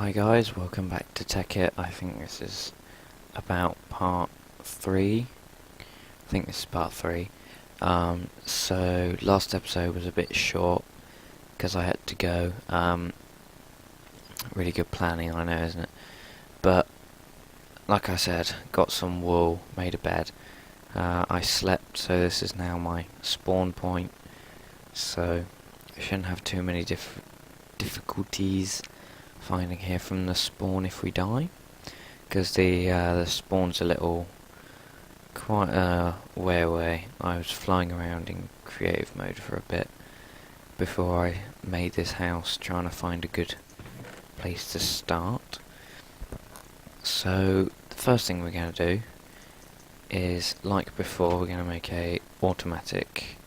Hi guys, welcome back to Tekkit. I think this is about part 3. I think this is part 3. So last episode was a bit short because I had to go. Really good planning, I know, isn't it? But like I said, got some wool, made a bed. I slept, so this is now my spawn point. So I shouldn't have too many difficulties finding here from the spawn if we die, because the spawn's a little quite a way away. I was flying around in creative mode for a bit before I made this house, trying to find a good place to start. So the first thing we're going to do is, like before, we're going to make a automatic,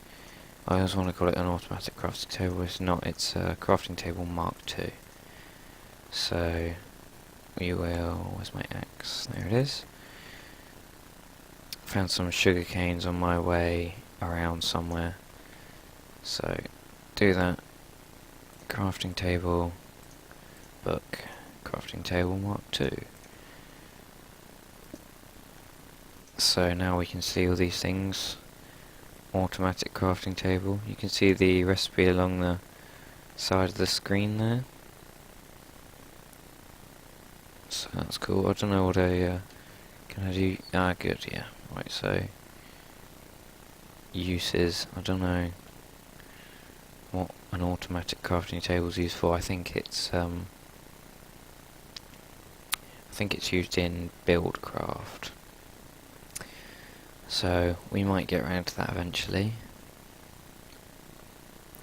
I always want to call it an automatic crafting table. It's not, it's a crafting table Mark II. So we will, where's my axe? There it is. Found some sugar canes on my way around somewhere. So do that. Crafting table, book, crafting table Mark II. So now we can see all these things. Automatic crafting table. You can see the recipe along the side of the screen there. So that's cool. I don't know what can I do? Good, yeah. Right, so uses, I don't know what an automatic crafting table is used for. I think it's used in Buildcraft. So we might get around to that eventually.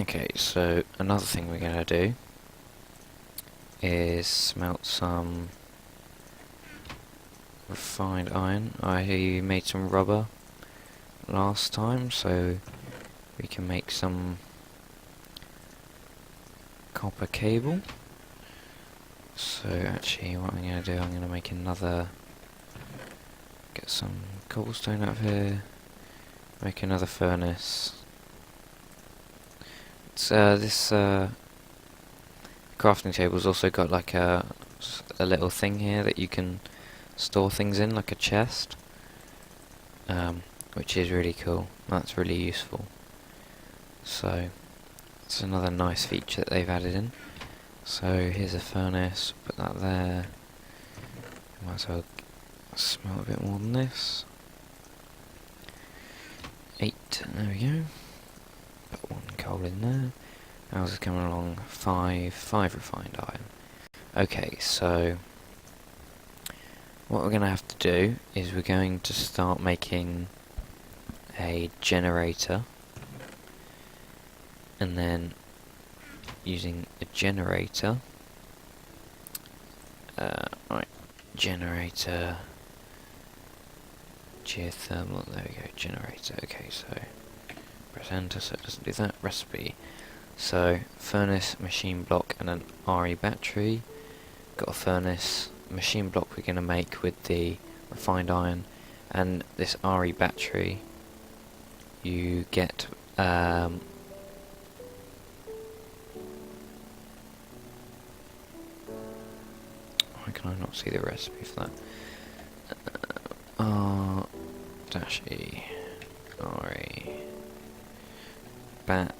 Okay, so another thing we're gonna do is smelt some refined iron. I made some rubber last time, so we can make some copper cable. So actually what I'm going to do, I'm going to make another, get some cobblestone out of here, make another furnace. It's, this crafting table's also got like a little thing here that you can store things in, like a chest, which is really cool. That's really useful. So it's another nice feature that they've added in. So here's a furnace, put that there. Might as well smelt a bit more than this. 8, there we go. Put 1 coal in there. How's it coming along? 5 refined iron. Okay, so what we're going to have to do is we're going to start making a generator, and then using a generator, right, generator, geothermal, there we go, generator. Okay, so press enter so it doesn't do that. Recipe, so furnace, machine block and an RE battery. Got a furnace, machine block we're going to make with the refined iron, and this RE battery you get why can I not see the recipe for that? -E RE bat,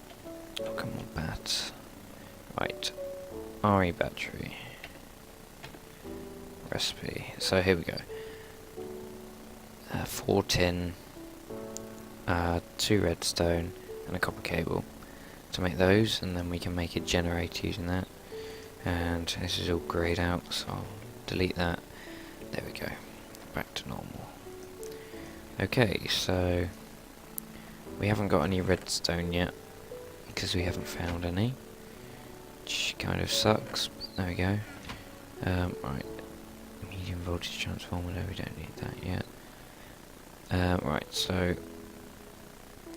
oh come on bat, right, RE battery recipe. So here we go. 4 tin, 2 redstone and a copper cable to make those, and then we can make a generator using that. And this is all grayed out, so I'll delete that. There we go, back to normal. Okay, so we haven't got any redstone yet because we haven't found any, which kind of sucks, but there we go. Right, medium voltage transformer, no, we don't need that yet. Right, so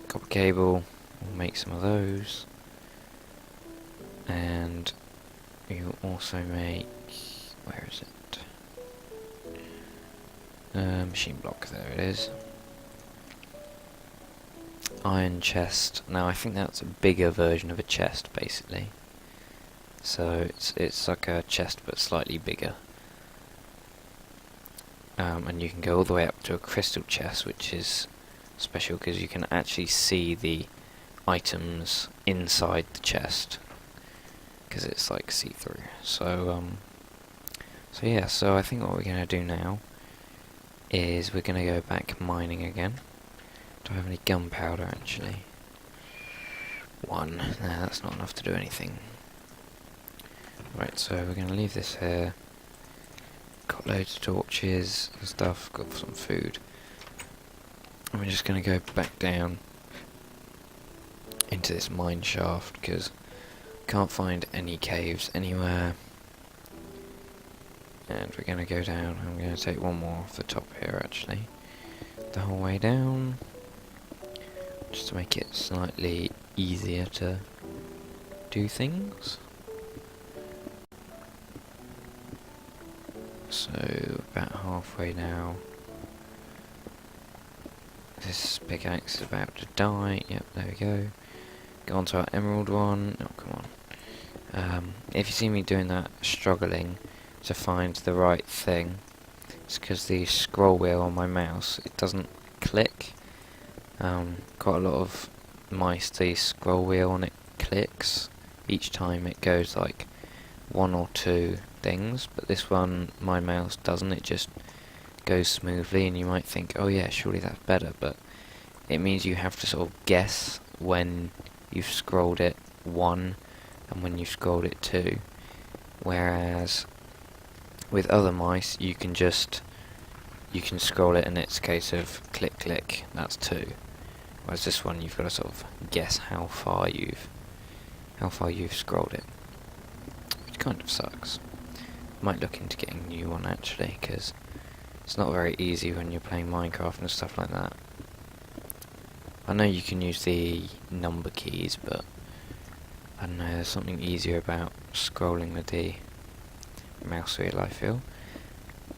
copper cable, we'll make some of those, and we will also make, where is it? Machine block, there it is. Iron chest. Now I think that's a bigger version of a chest, basically. So it's like a chest but slightly bigger. And you can go all the way up to a crystal chest, which is special because you can actually see the items inside the chest because it's like see-through. So yeah, so I think what we're going to do now is we're going to go back mining again. Do I have any gunpowder actually? One. Nah, that's not enough to do anything. Right, so we're going to leave this here. Got loads of torches and stuff, got some food. And we're just going to go back down into this mine shaft because can't find any caves anywhere. And we're going to go down. I'm going to take one more off the top here actually. The whole way down. Just to make it slightly easier to do things. So, about halfway now. This pickaxe is about to die. Yep, there we go. Go on to our emerald one. Oh, come on. If you see me doing that, struggling to find the right thing, it's because the scroll wheel on my mouse, it doesn't click. Quite a lot of mice, the scroll wheel on it clicks. Each time it goes like one or two things, but this one, my mouse doesn't. It just goes smoothly, and you might think, oh yeah, surely that's better, but it means you have to sort of guess when you've scrolled it 1 and when you've scrolled it 2, whereas with other mice you can scroll it and it's a case of click click, that's 2, whereas this one you've got to sort of guess how far you've scrolled it, which kind of sucks. Might look into getting a new one actually, because it's not very easy when you're playing Minecraft and stuff like that. I know you can use the number keys, but I don't know, there's something easier about scrolling with the mouse wheel, I feel.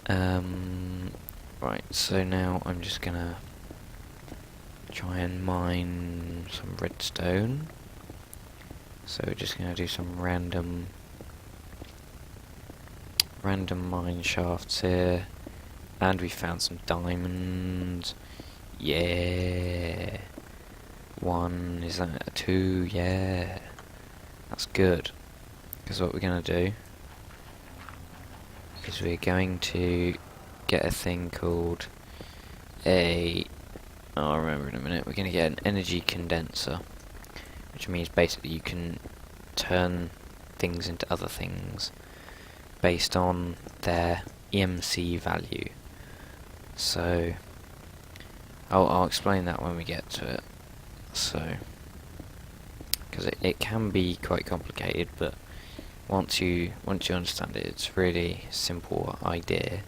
Right, so now I'm just gonna try and mine some redstone. So we're just gonna do some random mine shafts here. And we found some diamonds. Yeah. 1, is that a 2? Yeah. That's good. Because what we're going to do is we're going to get a thing called I'll remember in a minute. We're going to get an energy condenser, which means basically you can turn things into other things based on their EMC value. So I'll explain that when we get to it. So, because it can be quite complicated, but once you understand it, it's a really simple idea.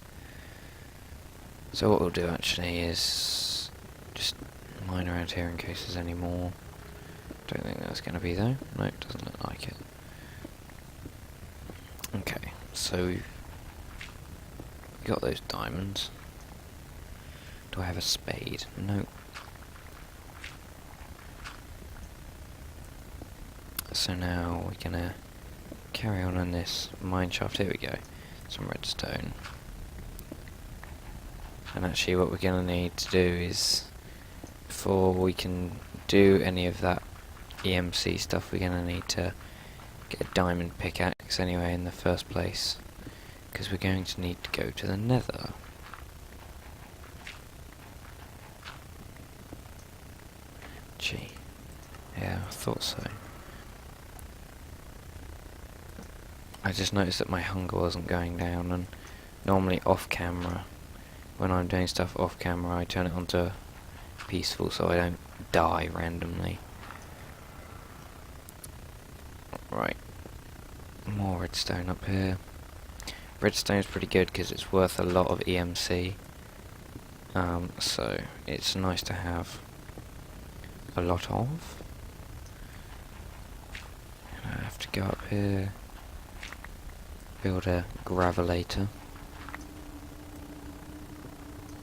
So what we'll do actually is just mine around here in case there's any more. Don't think there's going to be though. No, it doesn't look like it. Okay, so we got those diamonds. Do I have a spade? No. So now we're gonna carry on in this mine shaft. Here we go. Some redstone. And actually what we're gonna need to do is, before we can do any of that EMC stuff, we're gonna need to get a diamond pickaxe anyway in the first place, because we're going to need to go to the nether. Gee, yeah, I thought so. I just noticed that my hunger wasn't going down, and normally off camera, when I'm doing stuff off camera, I turn it onto peaceful so I don't die randomly. Right, more redstone up here. Redstone's pretty good because it's worth a lot of EMC, so it's nice to have a lot of. And I have to go up here, build a gravelator.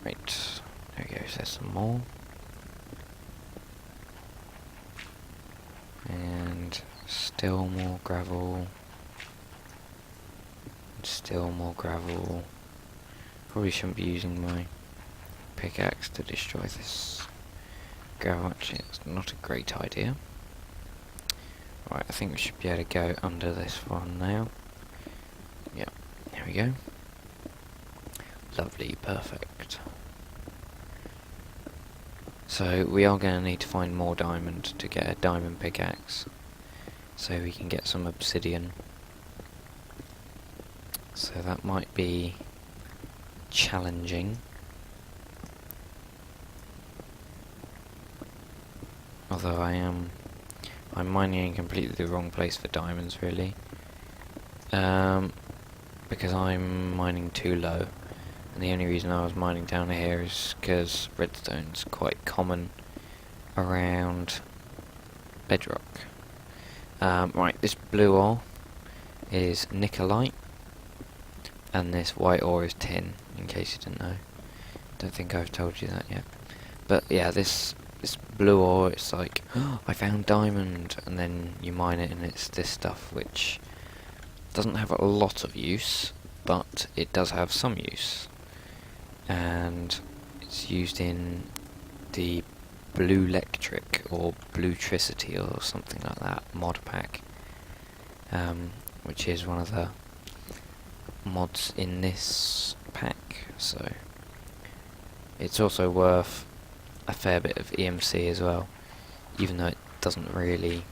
Right, there we go, so there's some more. And still more gravel. still more gravel. Probably shouldn't be using my pickaxe to destroy this gravel. Actually, it's not a great idea. Right, I think we should be able to go under this one now. Yep, there we go. Lovely, perfect. So we are going to need to find more diamond to get a diamond pickaxe, so we can get some obsidian. So that might be challenging. Although I'm mining in completely the wrong place for diamonds, really. Because I'm mining too low. And the only reason I was mining down here is because redstone's quite common around bedrock. Right, this blue ore is nickelite, and this white ore is tin, in case you didn't know. Don't think I've told you that yet. But yeah, this blue ore, it's like, oh, I found diamond, and then you mine it and it's this stuff which doesn't have a lot of use, but it does have some use. And it's used in the Blue Electric or Bluetricity or something like that mod pack, which is one of the mods in this pack. So it's also worth a fair bit of EMC as well, even though it doesn't really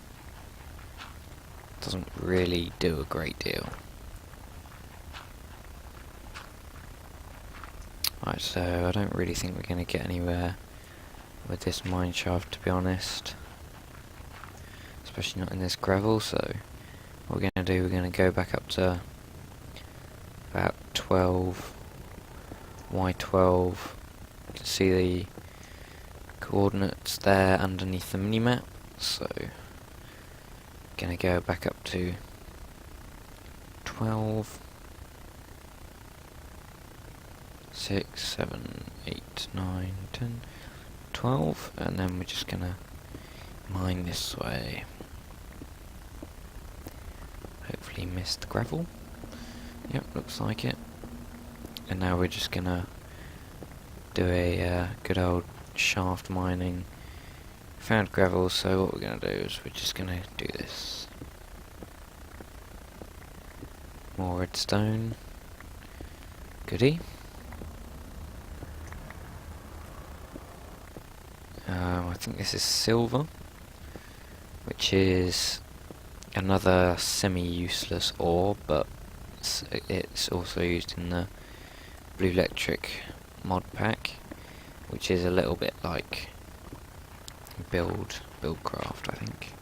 do a great deal. Right, so I don't really think we're going to get anywhere with this mine shaft, to be honest, especially not in this gravel. So what we're going to do, we're going to go back up to about 12 Y12. You can see the coordinates there underneath the minimap, so gonna go back up to 12, 6, 7, 8, 9, 10, 12, and then we're just gonna mine this way. Hopefully miss the gravel. Yep, looks like it. And now we're just gonna do a good old shaft mining. Found gravel, so what we're gonna do is we're just gonna do this. More redstone. Goody. I think this is silver, which is another semi-useless ore, but it's also used in the Blue Electric mod pack, which is a little bit like Buildcraft, I think,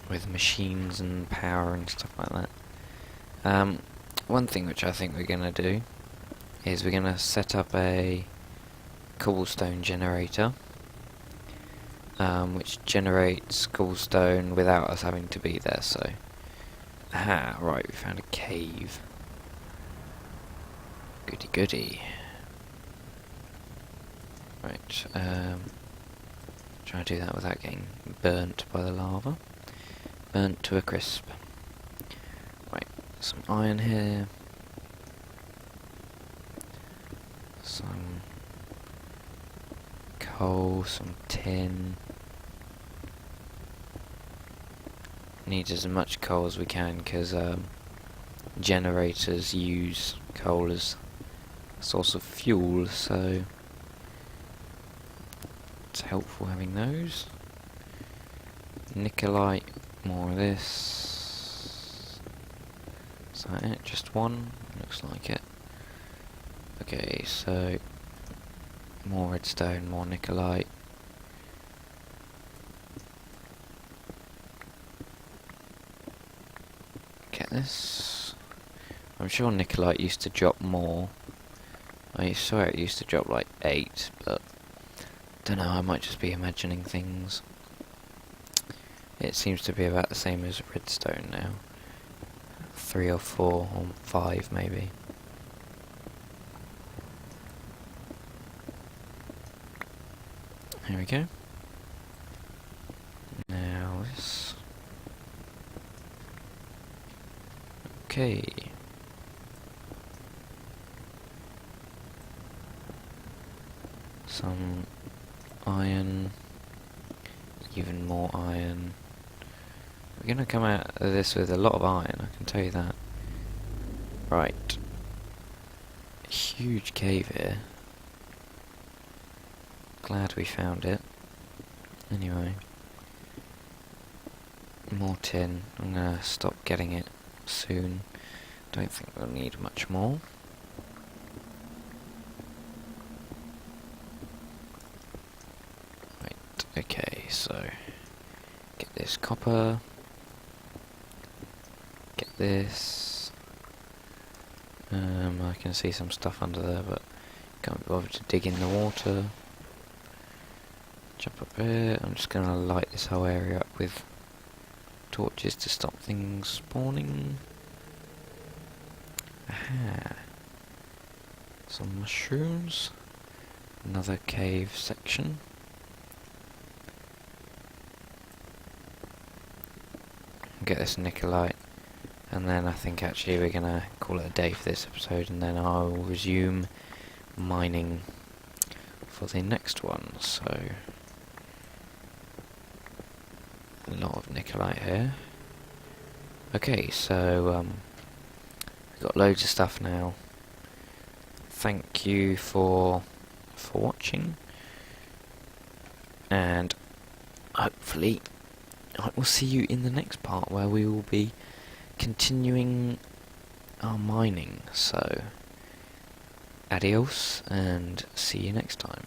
with machines and power and stuff like that. One thing which I think we're gonna do is we're gonna set up a cobblestone generator, which generates cobblestone without us having to be there. So, right, we found a cave. Goody goody. Right, try to do that without getting burnt by the lava. Burnt to a crisp. Right, some iron here. Some coal, some tin. Need as much coal as we can, because generators use coal as a source of fuel, so it's helpful having those. Nickelite, more of this. Is that it? Just one? Looks like it. Okay, so more redstone, more nickelite. Get this. I'm sure nickelite used to drop more. I swear it used to drop like 8, but don't know, I might just be imagining things. It seems to be about the same as redstone now. 3 or 4 or 5 maybe. Here we go. Now this. Okay. Some iron. Even more iron. We're gonna come out of this with a lot of iron, I can tell you that. Right. Huge cave here. Glad we found it. Anyway. More tin. I'm gonna stop getting it soon. Don't think we'll need much more. Right, okay, so get this copper. Get this. I can see some stuff under there, but can't bother to dig in the water. Jump up here. I'm just gonna light this whole area up with torches to stop things spawning. Aha. Some mushrooms. Another cave section. Get this nicolite. And then I think actually we're gonna call it a day for this episode, and then I'll resume mining for the next one. So a lot of nicolite here. Okay, so we've got loads of stuff now. Thank you for watching, and hopefully I will see you in the next part where we will be continuing our mining. So adios and see you next time.